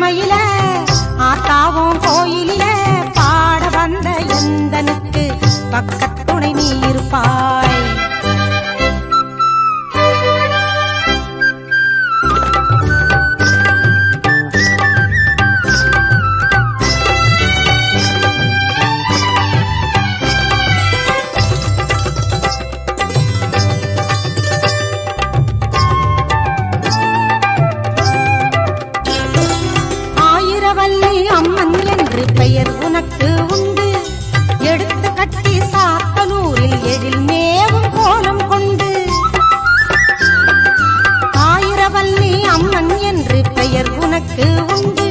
மயில ஆத்தாவும் கோயிலில பாட வந்த எந்தனுக்கு பக்கத்துணை நீ இருப்பாய். அம்மன் என்று பெயர் உனக்கு உண்டு. எடுத்து கட்டி சாத்தனூரில் எழில் மேவும் கோலம் கொண்டு. ஆயிரவல்லி அம்மன் என்று பெயர் உனக்கு உண்டு.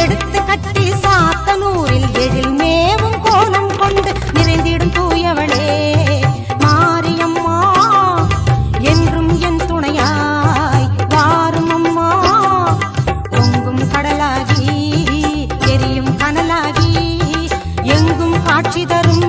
எடுத்து கட்டி சாத்தனூரில் எழில் மேவும் கோலம் கொண்டு. நிறைந்திடும் தூயவளே மாரியம்மா என்றும் என் துணையாய் வாரும் அம்மா. பொங்கும் கடலாகி எரியும் கனலாகி எங்கும் காட்சி தரும்